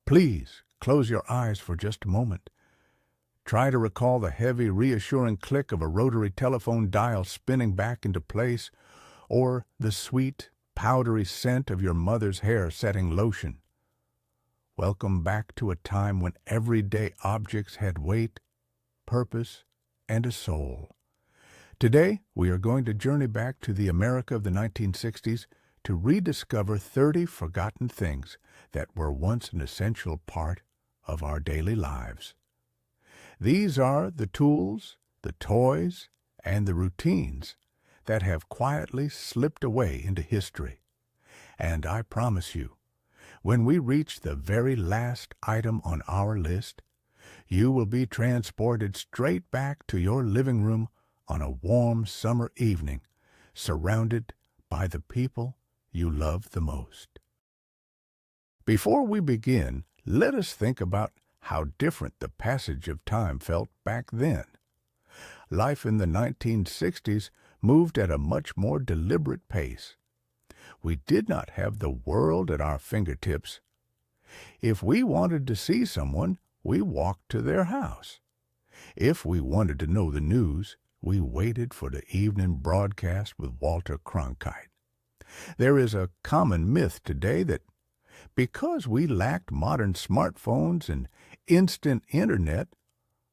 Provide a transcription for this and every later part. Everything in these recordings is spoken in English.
Please close your eyes for just a moment. Try to recall the heavy, reassuring click of a rotary telephone dial spinning back into place, or the sweet, powdery scent of your mother's hair-setting lotion. Welcome back to a time when everyday objects had weight, purpose, and a soul. Today, we are going to journey back to the America of the 1960s to rediscover 30 forgotten things that were once an essential part of our daily lives. These are the tools, the toys, and the routines that have quietly slipped away into history. And I promise you, when we reach the very last item on our list, you will be transported straight back to your living room on a warm summer evening, surrounded by the people you love the most. Before we begin, let us think about how different the passage of time felt back then. Life in the 1960s moved at a much more deliberate pace. We did not have the world at our fingertips. If we wanted to see someone, we walked to their house. If we wanted to know the news, we waited for the evening broadcast with Walter Cronkite. There is a common myth today that because we lacked modern smartphones and instant internet,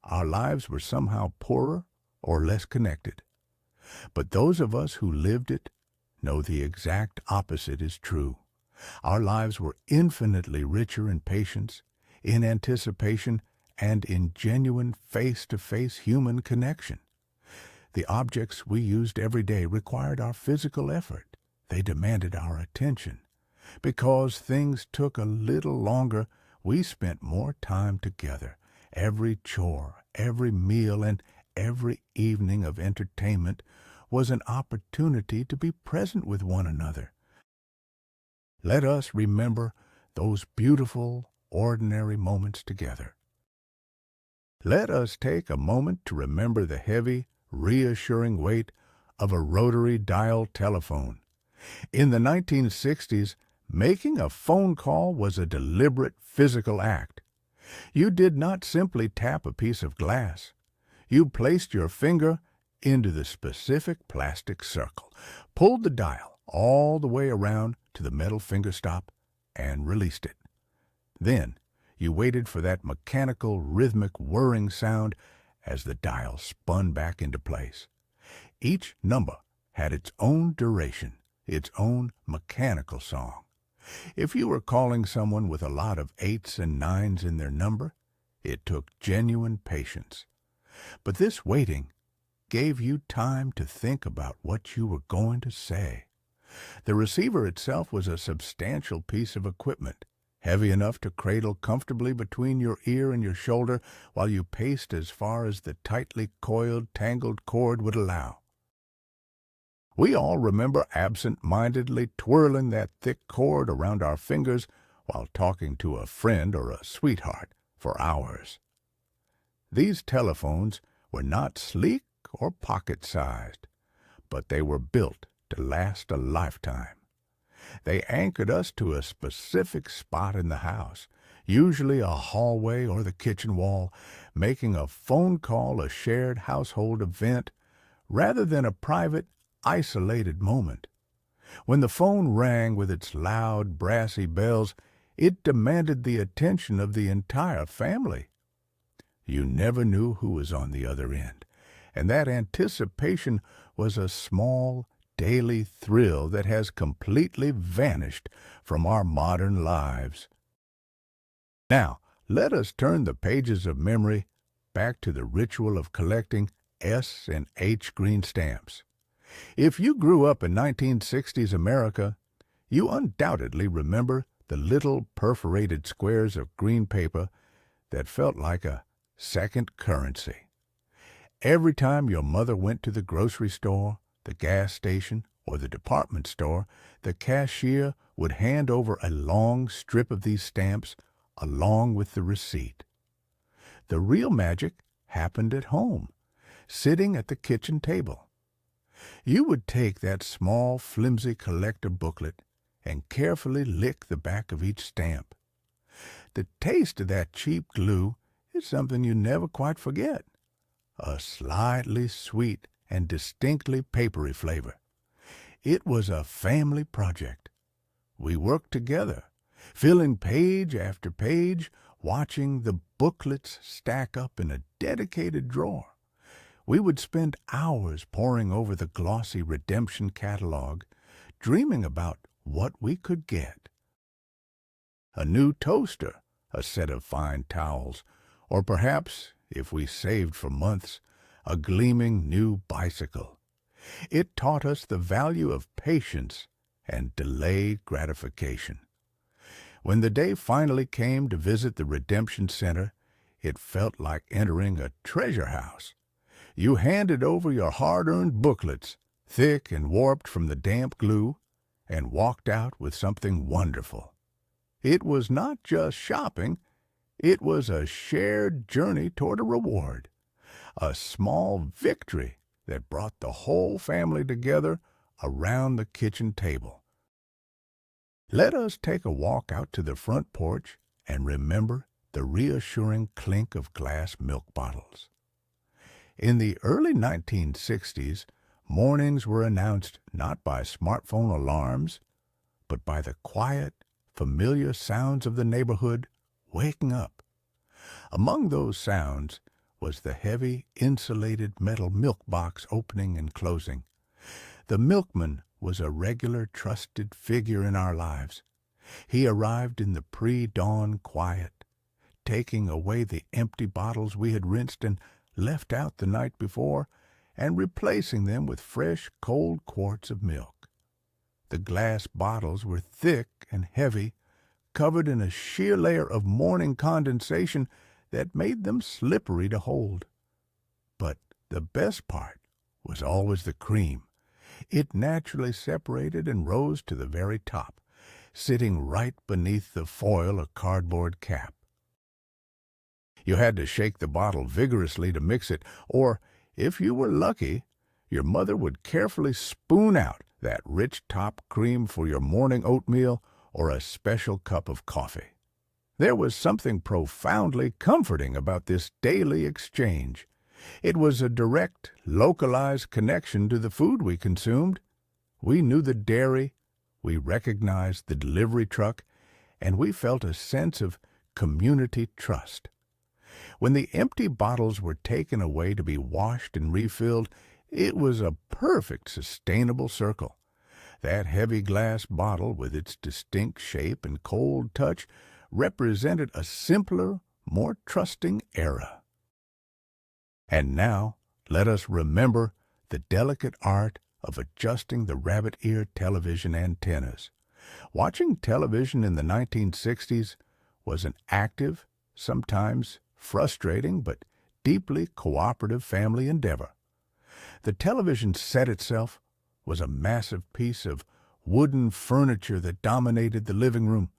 our lives were somehow poorer or less connected. But those of us who lived it know the exact opposite is true. Our lives were infinitely richer in patience, in anticipation, and in genuine face-to-face human connection. The objects we used every day required our physical effort. They demanded our attention. Because things took a little longer, we spent more time together. Every chore, every meal, and every evening of entertainment was an opportunity to be present with one another. Let us remember those beautiful, ordinary moments together. Let us take a moment to remember the heavy, reassuring weight of a rotary dial telephone. In the 1960s, making a phone call was a deliberate physical act. You did not simply tap a piece of glass. You placed your finger into the specific plastic circle, pulled the dial all the way around to the metal finger stop, and released it. Then you waited for that mechanical, rhythmic whirring sound as the dial spun back into place. Each number had its own duration, its own mechanical song. If you were calling someone with a lot of 8s and 9s in their number, it took genuine patience. But this waiting gave you time to think about what you were going to say. The receiver itself was a substantial piece of equipment, heavy enough to cradle comfortably between your ear and your shoulder while you paced as far as the tightly coiled, tangled cord would allow. We all remember absent-mindedly twirling that thick cord around our fingers while talking to a friend or a sweetheart for hours. These telephones were not sleek or pocket-sized, but they were built to last a lifetime. They anchored us to a specific spot in the house, usually a hallway or the kitchen wall, making a phone call a shared household event rather than a private, isolated moment. When the phone rang with its loud, brassy bells, it demanded the attention of the entire family. You never knew who was on the other end, and that anticipation was a small, daily thrill that has completely vanished from our modern lives. Now, let us turn the pages of memory back to the ritual of collecting S and H green stamps. If you grew up in 1960s America, you undoubtedly remember the little perforated squares of green paper that felt like a second currency. Every time your mother went to the grocery store, the gas station, or the department store, the cashier would hand over a long strip of these stamps along with the receipt. The real magic happened at home, sitting at the kitchen table. You would take that small, flimsy collector booklet and carefully lick the back of each stamp. The taste of that cheap glue is something you never quite forget. A slightly sweet and distinctly papery flavor. It was a family project. We worked together, filling page after page, watching the booklets stack up in a dedicated drawer. We would spend hours poring over the glossy redemption catalog, dreaming about what we could get. A new toaster, a set of fine towels, or perhaps, if we saved for months, a gleaming new bicycle. It taught us the value of patience and delayed gratification. When the day finally came to visit the Redemption Center, it felt like entering a treasure house. You handed over your hard-earned booklets, thick and warped from the damp glue, and walked out with something wonderful. It was not just shopping, it was a shared journey toward a reward, a small victory that brought the whole family together around the kitchen table. Let us take a walk out to the front porch and remember the reassuring clink of glass milk bottles. In the early 1960s, mornings were announced not by smartphone alarms, but by the quiet, familiar sounds of the neighborhood waking up. Among those sounds was the heavy, insulated metal milk box opening and closing. The milkman was a regular, trusted figure in our lives. He arrived in the pre-dawn quiet, taking away the empty bottles we had rinsed and left out the night before, and replacing them with fresh, cold quarts of milk. The glass bottles were thick and heavy, covered in a sheer layer of morning condensation that made them slippery to hold. But the best part was always the cream. It naturally separated and rose to the very top, sitting right beneath the foil or cardboard cap. You had to shake the bottle vigorously to mix it, or, if you were lucky, your mother would carefully spoon out that rich top cream for your morning oatmeal or a special cup of coffee. There was something profoundly comforting about this daily exchange. It was a direct, localized connection to the food we consumed. We knew the dairy, we recognized the delivery truck, and we felt a sense of community trust. When the empty bottles were taken away to be washed and refilled, it was a perfect sustainable circle. That heavy glass bottle, with its distinct shape and cold touch, represented a simpler, more trusting era. And now, let us remember the delicate art of adjusting the rabbit-ear television antennas. Watching television in the 1960s was an active, sometimes frustrating, but deeply cooperative family endeavor. The television set itself was a massive piece of wooden furniture that dominated the living room.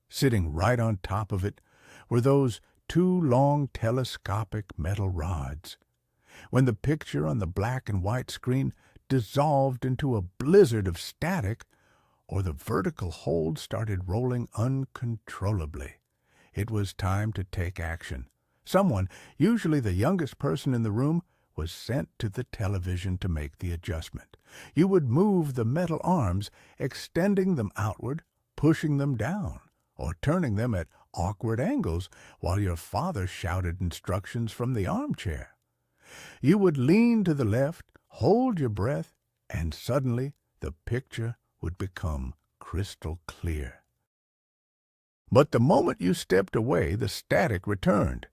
Sitting right on top of it were those two long telescopic metal rods. When the picture on the black and white screen dissolved into a blizzard of static, or the vertical hold started rolling uncontrollably, it was time to take action. Someone, usually the youngest person in the room, was sent to the television to make the adjustment. You would move the metal arms, extending them outward, pushing them down, or turning them at awkward angles while your father shouted instructions from the armchair. You would lean to the left, hold your breath, and suddenly the picture would become crystal clear. But the moment you stepped away, the static returned.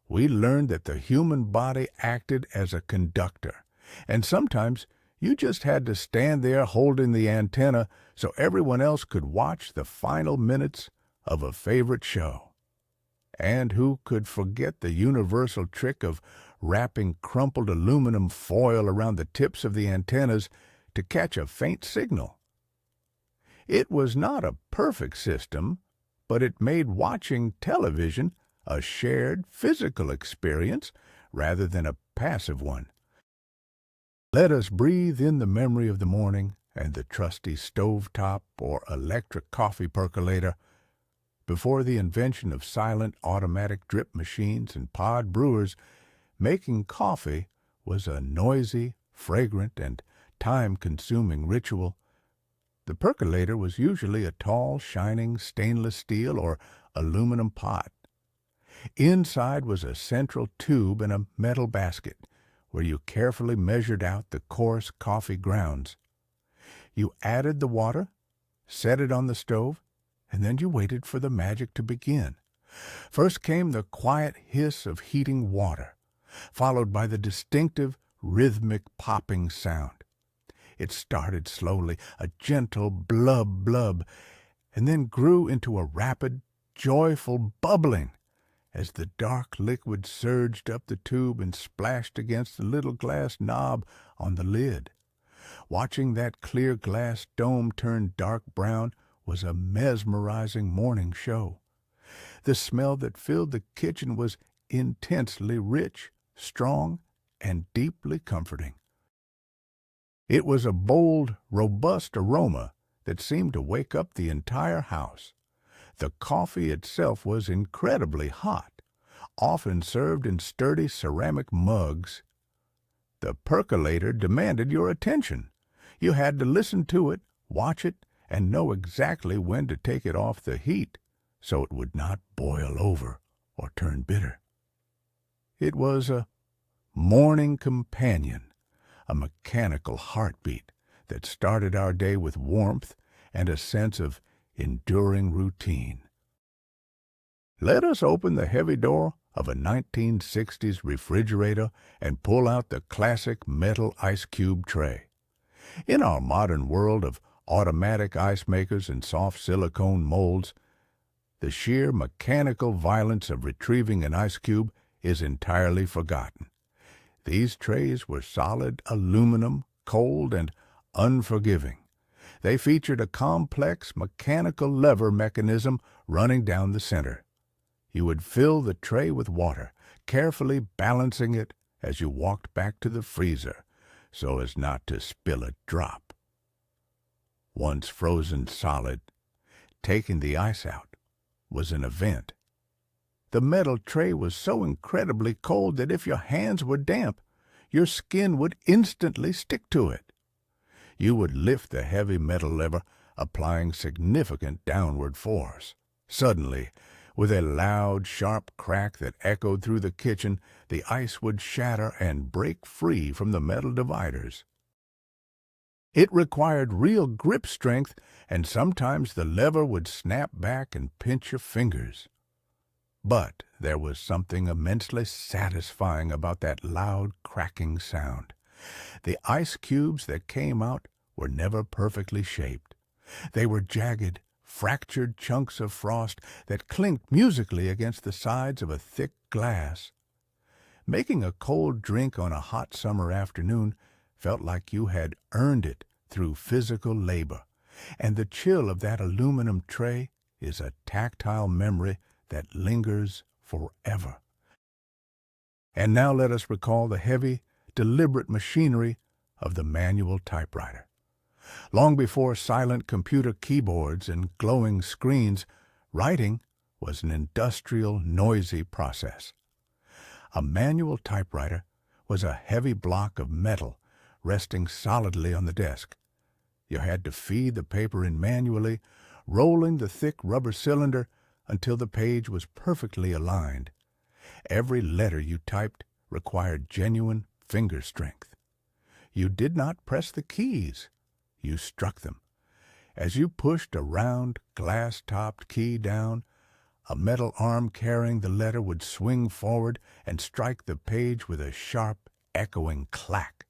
We learned that the human body acted as a conductor, and sometimes you just had to stand there holding the antenna so everyone else could watch the final minutes of a favorite show. And who could forget the universal trick of wrapping crumpled aluminum foil around the tips of the antennas to catch a faint signal? It was not a perfect system, but it made watching television a shared physical experience rather than a passive one. Let us breathe in the memory of the morning and the trusty stovetop or electric coffee percolator. Before the invention of silent automatic drip machines and pod brewers, making coffee was a noisy, fragrant, and time-consuming ritual. The percolator was usually a tall, shining stainless steel or aluminum pot. Inside was a central tube and a metal basket, where you carefully measured out the coarse coffee grounds. You added the water, set it on the stove, and then you waited for the magic to begin. First came the quiet hiss of heating water, followed by the distinctive, rhythmic popping sound. It started slowly, a gentle blub blub, and then grew into a rapid, joyful bubbling as the dark liquid surged up the tube and splashed against the little glass knob on the lid. Watching that clear glass dome turn dark brown was a mesmerizing morning show. The smell that filled the kitchen was intensely rich, strong, and deeply comforting. It was a bold, robust aroma that seemed to wake up the entire house. The coffee itself was incredibly hot, often served in sturdy ceramic mugs. The percolator demanded your attention. You had to listen to it, watch it, and know exactly when to take it off the heat so it would not boil over or turn bitter. It was a morning companion, a mechanical heartbeat that started our day with warmth and a sense of enduring routine. Let us open the heavy door of a 1960s refrigerator and pull out the classic metal ice cube tray. In our modern world of automatic ice makers and soft silicone molds, the sheer mechanical violence of retrieving an ice cube is entirely forgotten. These trays were solid aluminum, cold, and unforgiving. They featured a complex mechanical lever mechanism running down the center. You would fill the tray with water, carefully balancing it as you walked back to the freezer so as not to spill a drop. Once frozen solid, taking the ice out was an event. The metal tray was so incredibly cold that if your hands were damp, your skin would instantly stick to it. You would lift the heavy metal lever, applying significant downward force. Suddenly, with a loud, sharp crack that echoed through the kitchen, the ice would shatter and break free from the metal dividers. It required real grip strength, and sometimes the lever would snap back and pinch your fingers. But there was something immensely satisfying about that loud, cracking sound. The ice cubes that came out were never perfectly shaped. They were jagged, fractured chunks of frost that clinked musically against the sides of a thick glass. Making a cold drink on a hot summer afternoon felt like you had earned it through physical labor, and the chill of that aluminum tray is a tactile memory that lingers forever. And now let us recall the heavy, deliberate machinery of the manual typewriter. Long before silent computer keyboards and glowing screens, writing was an industrial, noisy process. A manual typewriter was a heavy block of metal resting solidly on the desk. You had to feed the paper in manually, rolling the thick rubber cylinder until the page was perfectly aligned. Every letter you typed required genuine finger strength. You did not press the keys. You struck them. As you pushed a round, glass-topped key down, a metal arm carrying the letter would swing forward and strike the page with a sharp, echoing clack.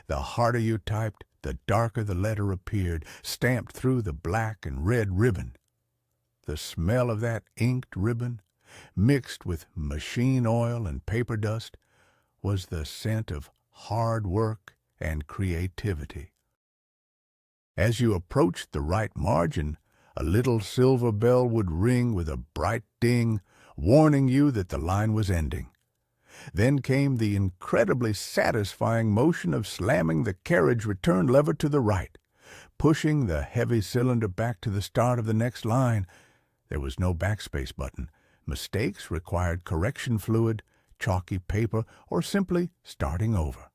The harder you typed, the darker the letter appeared, stamped through the black and red ribbon. The smell of that inked ribbon, mixed with machine oil and paper dust, was the scent of hard work and creativity. As you approached the right margin, a little silver bell would ring with a bright ding, warning you that the line was ending. Then came the incredibly satisfying motion of slamming the carriage return lever to the right, pushing the heavy cylinder back to the start of the next line. There was no backspace button. Mistakes required correction fluid, chalky paper, or simply starting over.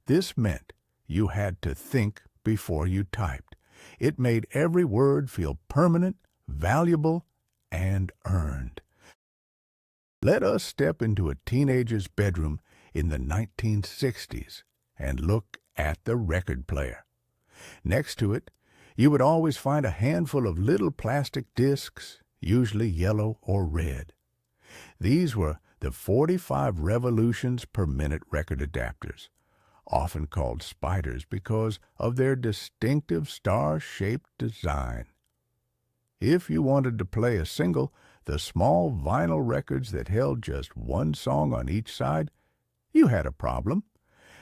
This meant you had to think before you typed. It made every word feel permanent, valuable, and earned. Let us step into a teenager's bedroom in the 1960s and look at the record player. Next to it, you would always find a handful of little plastic discs, usually yellow or red. These were the 45 revolutions per minute record adapters, often called spiders because of their distinctive star-shaped design. If you wanted to play a single, the small vinyl records that held just one song on each side, you had a problem.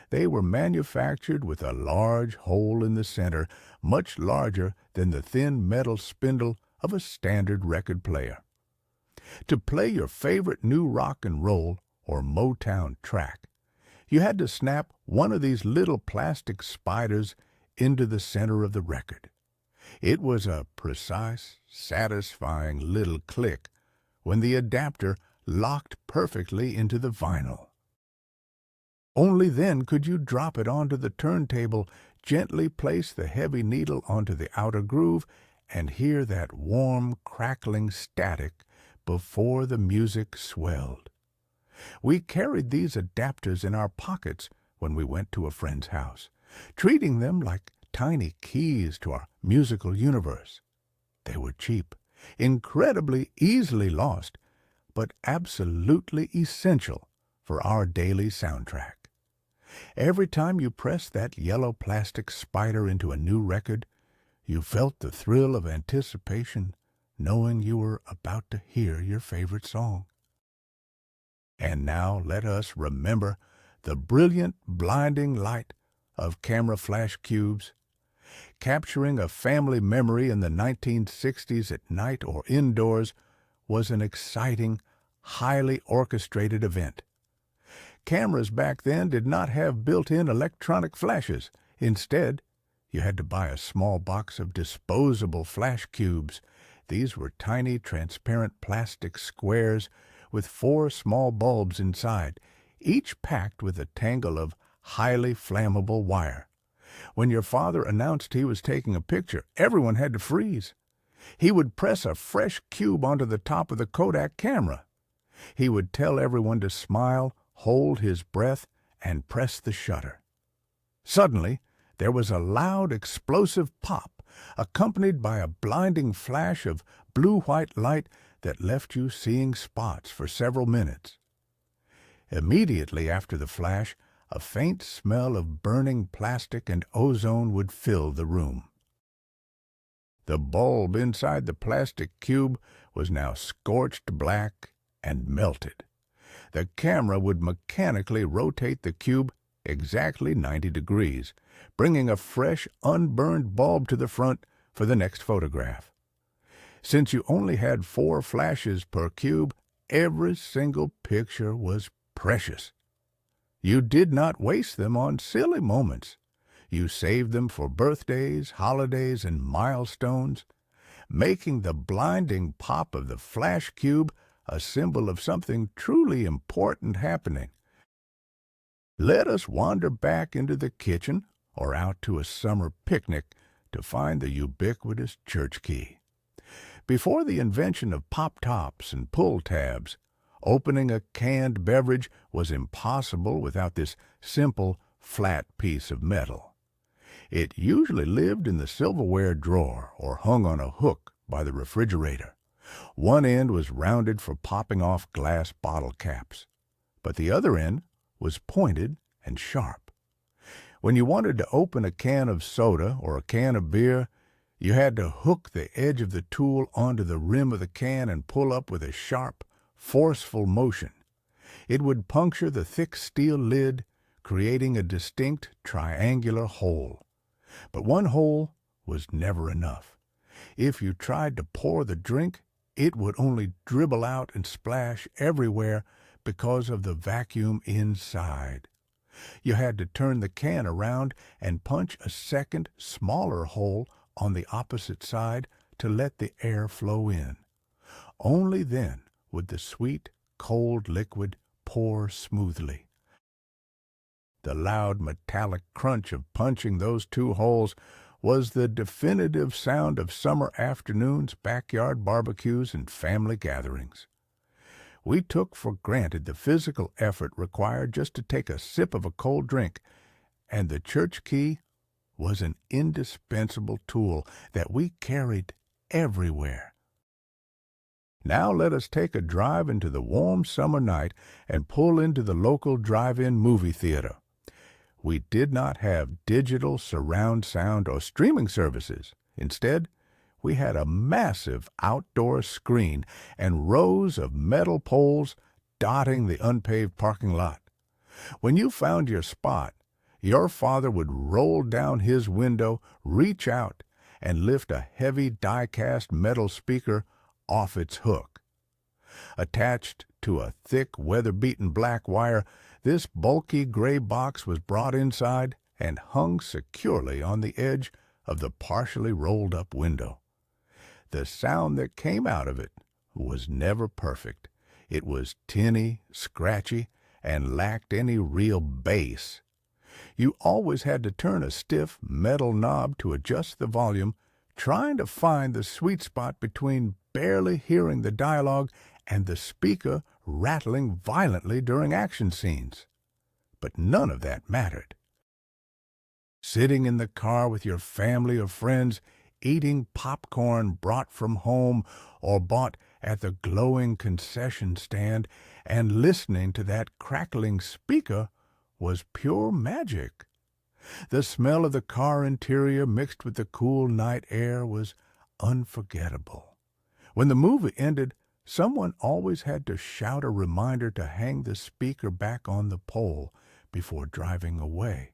They were manufactured with a large hole in the center, much larger than the thin metal spindle of a standard record player. To play your favorite new rock and roll or Motown track, you had to snap one of these little plastic spiders into the center of the record. It was a precise, satisfying little click when the adapter locked perfectly into the vinyl. Only then could you drop it onto the turntable, gently place the heavy needle onto the outer groove, and hear that warm, crackling static before the music swelled. We carried these adapters in our pockets when we went to a friend's house, treating them like tiny keys to our musical universe. They were cheap, incredibly easily lost, but absolutely essential for our daily soundtrack. Every time you pressed that yellow plastic spider into a new record, you felt the thrill of anticipation, knowing you were about to hear your favorite song. And now let us remember the brilliant, blinding light of camera flash cubes. Capturing a family memory in the 1960s at night or indoors was an exciting, highly orchestrated event. Cameras back then did not have built-in electronic flashes. Instead, you had to buy a small box of disposable flash cubes. These were tiny, transparent plastic squares with 4 small bulbs inside, each packed with a tangle of highly flammable wire. When your father announced he was taking a picture, everyone had to freeze. He would press a fresh cube onto the top of the Kodak camera. He would tell everyone to smile, hold his breath, and press the shutter. Suddenly, there was a loud, explosive pop, accompanied by a blinding flash of blue-white light that left you seeing spots for several minutes. Immediately after the flash, a faint smell of burning plastic and ozone would fill the room. The bulb inside the plastic cube was now scorched black and melted. The camera would mechanically rotate the cube exactly 90 degrees, bringing a fresh, unburned bulb to the front for the next photograph. Since you only had 4 flashes per cube, every single picture was precious. You did not waste them on silly moments. You saved them for birthdays, holidays, and milestones, making the blinding pop of the flash cube a symbol of something truly important happening. Let us wander back into the kitchen or out to a summer picnic to find the ubiquitous church key. Before the invention of pop-tops and pull tabs, opening a canned beverage was impossible without this simple, flat piece of metal. It usually lived in the silverware drawer or hung on a hook by the refrigerator. One end was rounded for popping off glass bottle caps, but the other end was pointed and sharp. When you wanted to open a can of soda or a can of beer, you had to hook the edge of the tool onto the rim of the can and pull up with a sharp, forceful motion. It would puncture the thick steel lid, creating a distinct triangular hole. But one hole was never enough. If you tried to pour the drink, it would only dribble out and splash everywhere because of the vacuum inside. You had to turn the can around and punch a second, smaller hole on the opposite side to let the air flow in. Only then would the sweet, cold liquid pour smoothly. The loud metallic crunch of punching those two holes was the definitive sound of summer afternoons, backyard barbecues, and family gatherings. We took for granted the physical effort required just to take a sip of a cold drink, and the church key was an indispensable tool that we carried everywhere. Now let us take a drive into the warm summer night and pull into the local drive-in movie theater. We did not have digital surround sound or streaming services. Instead, we had a massive outdoor screen and rows of metal poles dotting the unpaved parking lot. When you found your spot, your father would roll down his window, reach out, and lift a heavy die-cast metal speaker off its hook. Attached to a thick, weather-beaten black wire, this bulky gray box was brought inside and hung securely on the edge of the partially rolled-up window. The sound that came out of it was never perfect. It was tinny, scratchy, and lacked any real bass. You always had to turn a stiff metal knob to adjust the volume, trying to find the sweet spot between barely hearing the dialogue and the speaker rattling violently during action scenes. But none of that mattered. Sitting in the car with your family or friends, eating popcorn brought from home or bought at the glowing concession stand, and listening to that crackling speaker was pure magic. The smell of the car interior mixed with the cool night air was unforgettable. When the movie ended, someone always had to shout a reminder to hang the speaker back on the pole before driving away.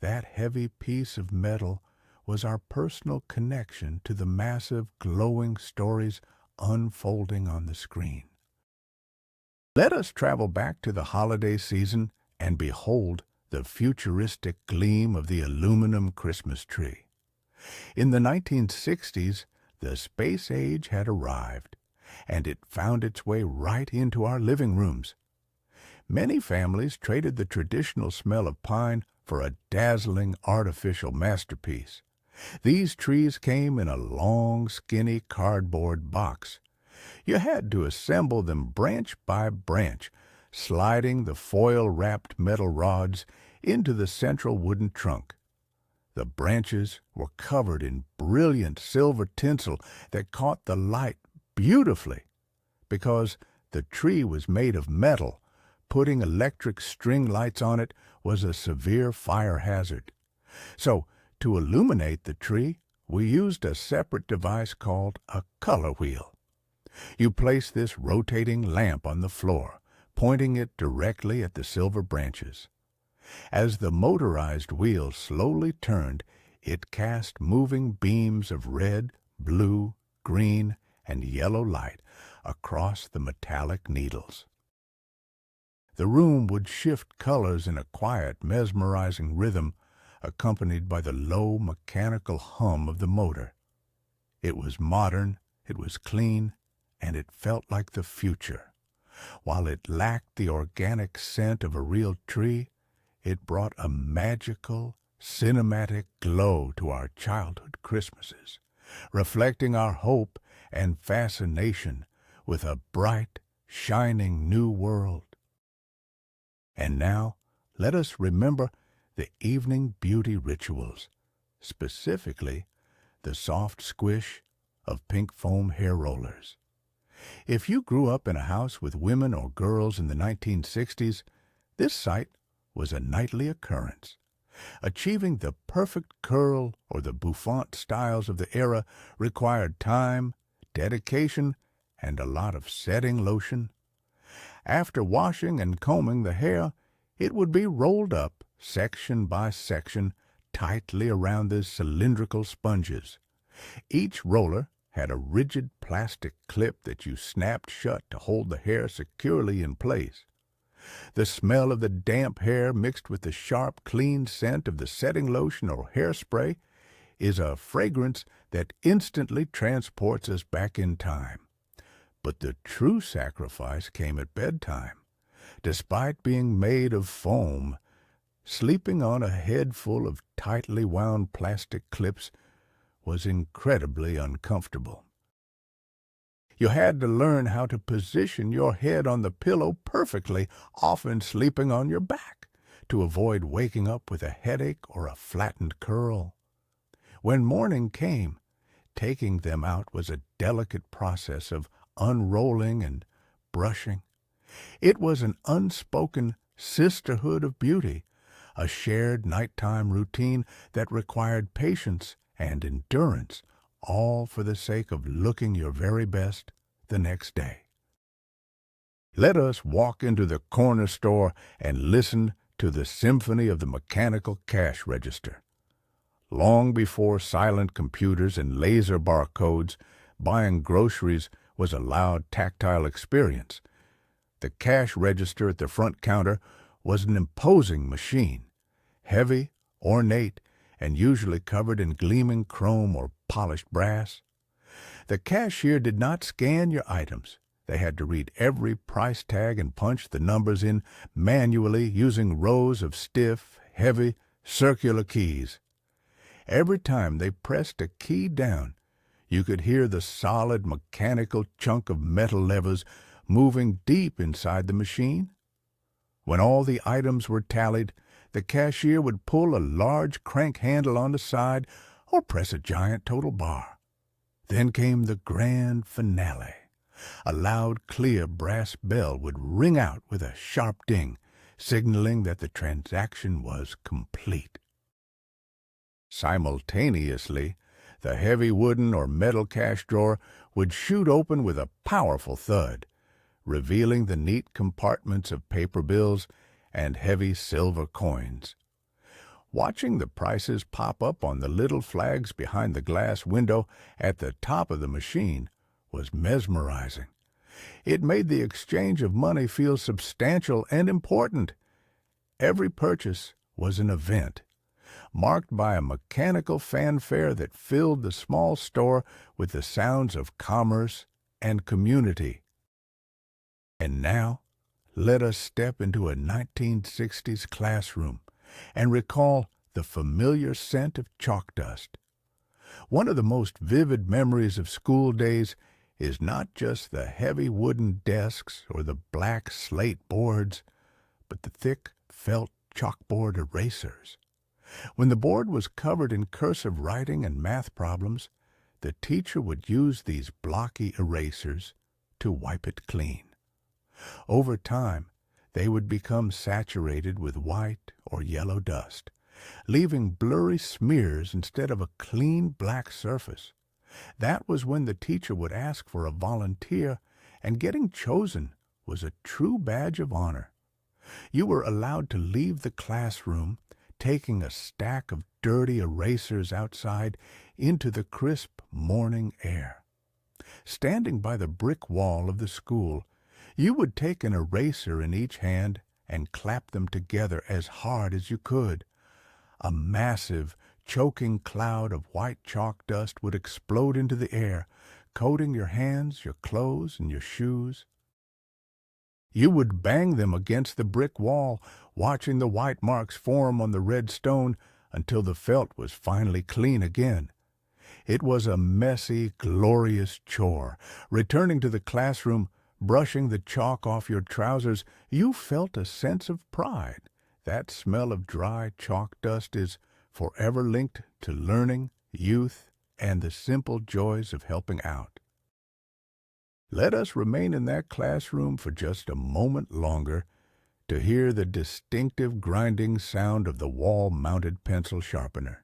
That heavy piece of metal was our personal connection to the massive, glowing stories unfolding on the screen. Let us travel back to the holiday season and behold the futuristic gleam of the aluminum Christmas tree. In the 1960s, the space age had arrived, and it found its way right into our living rooms. Many families traded the traditional smell of pine for a dazzling artificial masterpiece. These trees came in a long, skinny cardboard box. You had to assemble them branch by branch, sliding the foil-wrapped metal rods into the central wooden trunk. The branches were covered in brilliant silver tinsel that caught the light beautifully. Because the tree was made of metal, putting electric string lights on it was a severe fire hazard. So, to illuminate the tree, we used a separate device called a color wheel. You place this rotating lamp on the floor, pointing it directly at the silver branches. As the motorized wheel slowly turned, it cast moving beams of red, blue, green, and yellow light across the metallic needles. The room would shift colors in a quiet, mesmerizing rhythm, accompanied by the low mechanical hum of the motor. It was modern, it was clean, and it felt like the future. While it lacked the organic scent of a real tree, it brought a magical, cinematic glow to our childhood Christmases, reflecting our hope and fascination with a bright, shining new world. And now, let us remember the evening beauty rituals, specifically the soft squish of pink foam hair rollers. If you grew up in a house with women or girls in the 1960s, this sight was a nightly occurrence. Achieving the perfect curl or the bouffant styles of the era required time, dedication, and a lot of setting lotion. After washing and combing the hair, it would be rolled up, section by section, tightly around the cylindrical sponges. Each roller had a rigid plastic clip that you snapped shut to hold the hair securely in place. The smell of the damp hair mixed with the sharp, clean scent of the setting lotion or hairspray is a fragrance that instantly transports us back in time. But the true sacrifice came at bedtime. Despite being made of foam, sleeping on a head full of tightly wound plastic clips was incredibly uncomfortable. You had to learn how to position your head on the pillow perfectly, often sleeping on your back, to avoid waking up with a headache or a flattened curl. When morning came, taking them out was a delicate process of unrolling and brushing. It was an unspoken sisterhood of beauty, a shared nighttime routine that required patience and endurance, all for the sake of looking your very best the next day. Let us walk into the corner store and listen to the symphony of the mechanical cash register. Long before silent computers and laser barcodes, buying groceries was a loud tactile experience. The cash register at the front counter was an imposing machine, heavy, ornate, and usually covered in gleaming chrome or polished brass. The cashier did not scan your items. They had to read every price tag and punch the numbers in manually using rows of stiff, heavy, circular keys. Every time they pressed a key down, you could hear the solid mechanical chunk of metal levers moving deep inside the machine. When all the items were tallied, the cashier would pull a large crank handle on the side or press a giant total bar. Then came the grand finale. A loud, clear brass bell would ring out with a sharp ding, signaling that the transaction was complete. Simultaneously, the heavy wooden or metal cash drawer would shoot open with a powerful thud, revealing the neat compartments of paper bills and heavy silver coins. Watching the prices pop up on the little flags behind the glass window at the top of the machine was mesmerizing. It made the exchange of money feel substantial and important. Every purchase was an event, marked by a mechanical fanfare that filled the small store with the sounds of commerce and community. And now, let us step into a 1960s classroom and recall the familiar scent of chalk dust. One of the most vivid memories of school days is not just the heavy wooden desks or the black slate boards, but the thick felt chalkboard erasers. When the board was covered in cursive writing and math problems, the teacher would use these blocky erasers to wipe it clean. Over time, they would become saturated with white or yellow dust, leaving blurry smears instead of a clean black surface. That was when the teacher would ask for a volunteer, and getting chosen was a true badge of honor. You were allowed to leave the classroom, taking a stack of dirty erasers outside into the crisp morning air. Standing by the brick wall of the school, you would take an eraser in each hand and clap them together as hard as you could. A massive, choking cloud of white chalk dust would explode into the air, coating your hands, your clothes, and your shoes. You would bang them against the brick wall, watching the white marks form on the red stone until the felt was finally clean again. It was a messy, glorious chore. Returning to the classroom, brushing the chalk off your trousers, you felt a sense of pride. That smell of dry chalk dust is forever linked to learning, youth, and the simple joys of helping out. Let us remain in that classroom for just a moment longer to hear the distinctive grinding sound of the wall-mounted pencil sharpener.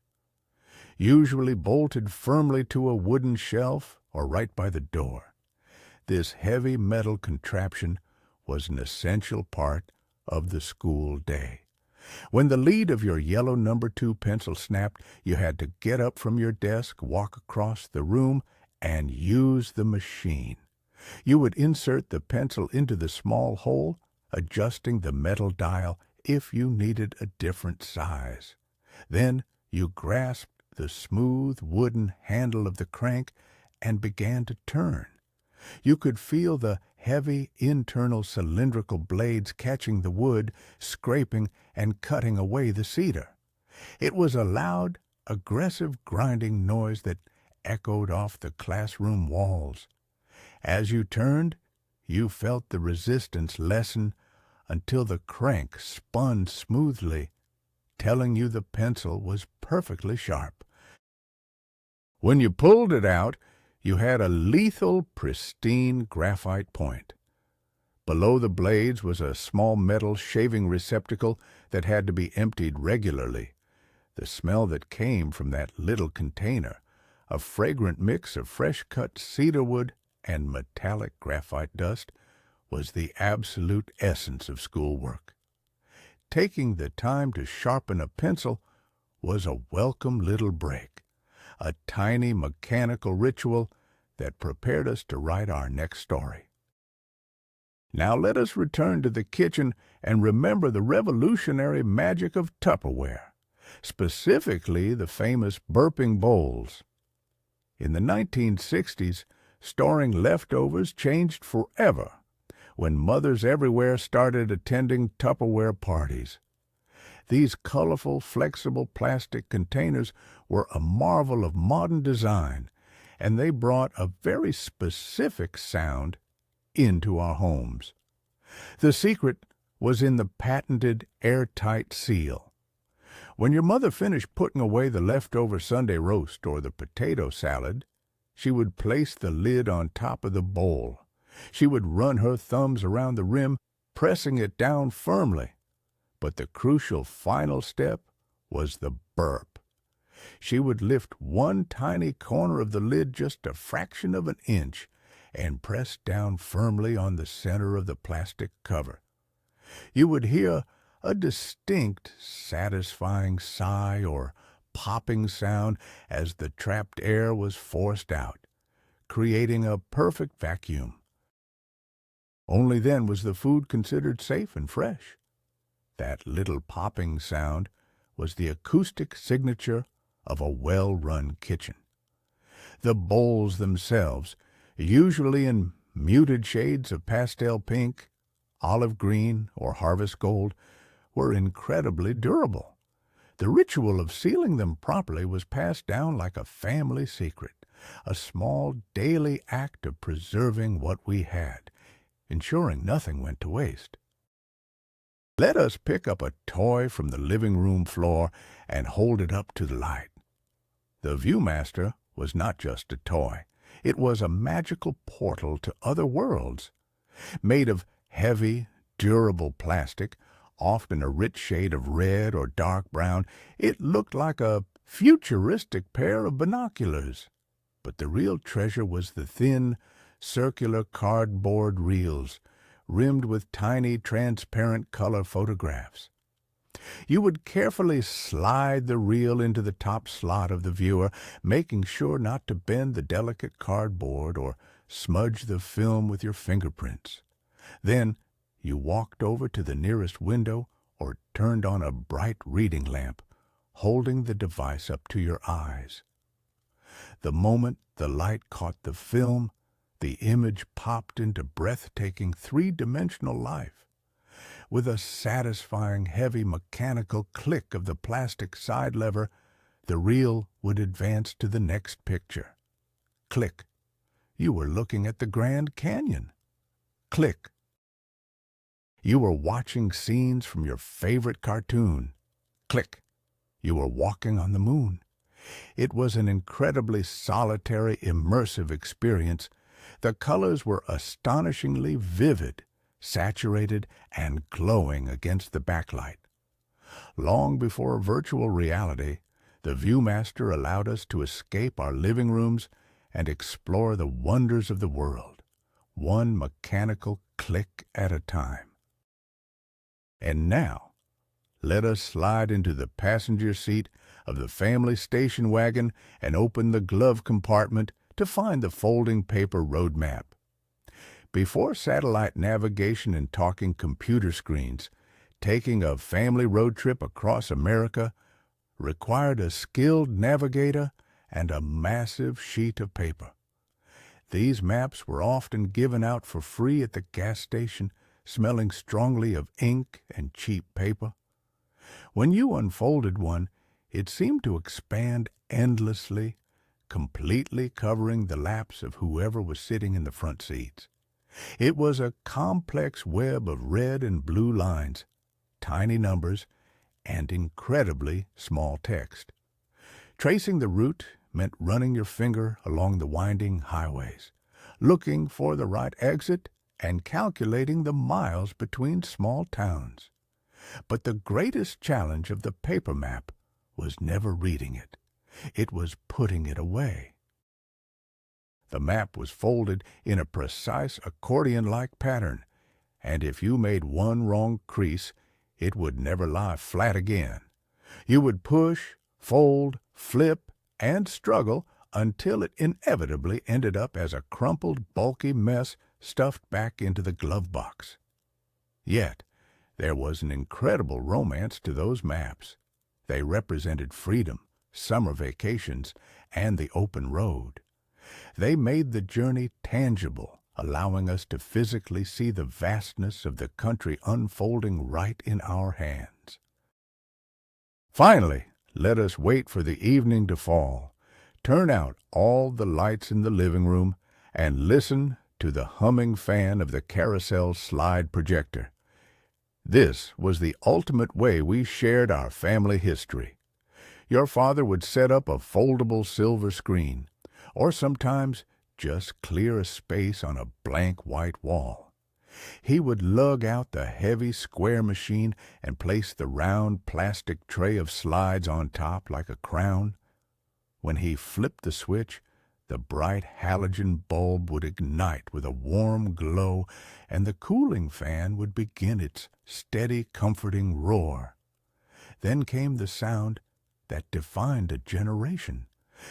Usually bolted firmly to a wooden shelf or right by the door, this heavy metal contraption was an essential part of the school day. When the lead of your yellow number 2 pencil snapped, you had to get up from your desk, walk across the room, and use the machine. You would insert the pencil into the small hole, adjusting the metal dial if you needed a different size. Then you grasped the smooth wooden handle of the crank and began to turn. You could feel the heavy internal cylindrical blades catching the wood, scraping and cutting away the cedar. It was a loud, aggressive grinding noise that echoed off the classroom walls. As you turned, you felt the resistance lessen until the crank spun smoothly, telling you the pencil was perfectly sharp. When you pulled it out, you had a lethal, pristine graphite point. Below the blades was a small metal shaving receptacle that had to be emptied regularly. The smell that came from that little container, a fragrant mix of fresh-cut cedarwood and metallic graphite dust, was the absolute essence of schoolwork. Taking the time to sharpen a pencil was a welcome little break, a tiny mechanical ritual that prepared us to write our next story. Now let us return to the kitchen and remember the revolutionary magic of Tupperware, specifically the famous burping bowls. In the 1960s, storing leftovers changed forever when mothers everywhere started attending Tupperware parties. These colorful, flexible plastic containers were a marvel of modern design, and they brought a very specific sound into our homes. The secret was in the patented airtight seal. When your mother finished putting away the leftover Sunday roast or the potato salad, she would place the lid on top of the bowl. She would run her thumbs around the rim, pressing it down firmly. But the crucial final step was the burp. She would lift one tiny corner of the lid just a fraction of an inch and press down firmly on the center of the plastic cover. You would hear a distinct, satisfying sigh or popping sound as the trapped air was forced out, creating a perfect vacuum. Only then was the food considered safe and fresh. That little popping sound was the acoustic signature of a well-run kitchen. The bowls themselves, usually in muted shades of pastel pink, olive green, or harvest gold, were incredibly durable. The ritual of sealing them properly was passed down like a family secret, a small daily act of preserving what we had, ensuring nothing went to waste. Let us pick up a toy from the living room floor and hold it up to the light. The Viewmaster was not just a toy. It was a magical portal to other worlds. Made of heavy, durable plastic, often a rich shade of red or dark brown, it looked like a futuristic pair of binoculars. But the real treasure was the thin, circular cardboard reels, rimmed with tiny, transparent color photographs. You would carefully slide the reel into the top slot of the viewer, making sure not to bend the delicate cardboard or smudge the film with your fingerprints. Then you walked over to the nearest window or turned on a bright reading lamp, holding the device up to your eyes. The moment the light caught the film, the image popped into breathtaking three-dimensional life. With a satisfying heavy mechanical click of the plastic side lever, the reel would advance to the next picture. Click. You were looking at the Grand Canyon. Click. You were watching scenes from your favorite cartoon. Click. You were walking on the moon. It was an incredibly solitary, immersive experience. The colors were astonishingly vivid, saturated, and glowing against the backlight. Long before virtual reality, the Viewmaster allowed us to escape our living rooms and explore the wonders of the world, one mechanical click at a time. And now, let us slide into the passenger seat of the family station wagon and open the glove compartment to find the folding paper road map. Before satellite navigation and talking computer screens, taking a family road trip across America required a skilled navigator and a massive sheet of paper. These maps were often given out for free at the gas station, smelling strongly of ink and cheap paper. When you unfolded one, it seemed to expand endlessly, completely covering the laps of whoever was sitting in the front seats. It was a complex web of red and blue lines, tiny numbers, and incredibly small text. Tracing the route meant running your finger along the winding highways, looking for the right exit and calculating the miles between small towns. But the greatest challenge of the paper map was never reading it. It was putting it away. The map was folded in a precise accordion-like pattern, and if you made one wrong crease, it would never lie flat again. You would push, fold, flip, and struggle until it inevitably ended up as a crumpled, bulky mess stuffed back into the glove box. Yet, there was an incredible romance to those maps. They represented freedom, summer vacations, and the open road. They made the journey tangible, allowing us to physically see the vastness of the country unfolding right in our hands. Finally, let us wait for the evening to fall, turn out all the lights in the living room, and listen to the humming fan of the carousel slide projector. This was the ultimate way we shared our family history. Your father would set up a foldable silver screen, or sometimes just clear a space on a blank white wall. He would lug out the heavy square machine and place the round plastic tray of slides on top like a crown. When he flipped the switch, the bright halogen bulb would ignite with a warm glow, and the cooling fan would begin its steady, comforting roar. Then came the sound that defined a generation,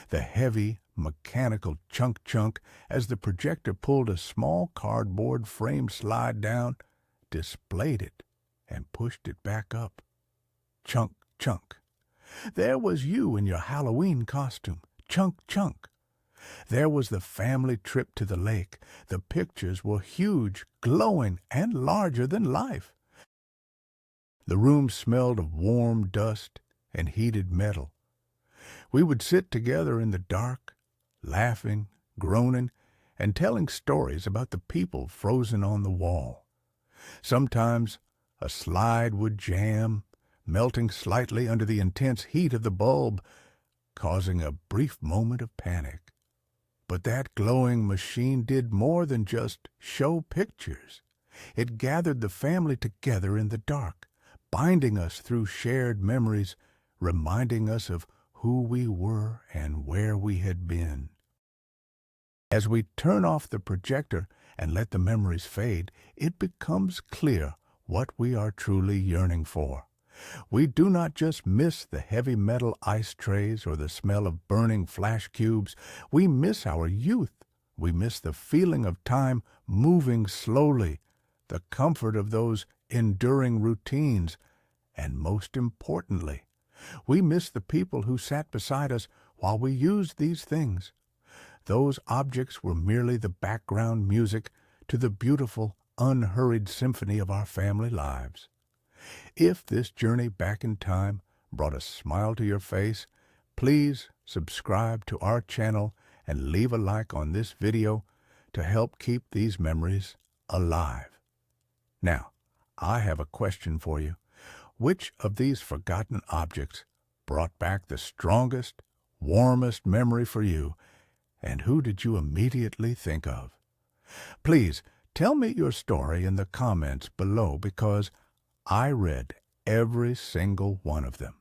the heavy, mechanical chunk as the projector pulled a small cardboard framed slide down, displayed it, and pushed it back up. Chunk. There was you in your Halloween costume. Chunk. There was the family trip to the lake. The pictures were huge, glowing, and larger than life. The room smelled of warm dust and heated metal. We would sit together in the dark, laughing, groaning, and telling stories about the people frozen on the wall. Sometimes a slide would jam, melting slightly under the intense heat of the bulb, causing a brief moment of panic. But that glowing machine did more than just show pictures. It gathered the family together in the dark, binding us through shared memories, reminding us of who we were and where we had been. As we turn off the projector and let the memories fade, it becomes clear what we are truly yearning for. We do not just miss the heavy metal ice trays or the smell of burning flashcubes. We miss our youth. We miss the feeling of time moving slowly, the comfort of those enduring routines, and most importantly, we miss the people who sat beside us while we used these things. Those objects were merely the background music to the beautiful, unhurried symphony of our family lives. If this journey back in time brought a smile to your face, please subscribe to our channel and leave a like on this video to help keep these memories alive. Now, I have a question for you. Which of these forgotten objects brought back the strongest, warmest memory for you, and who did you immediately think of? Please tell me your story in the comments below because I read every single one of them.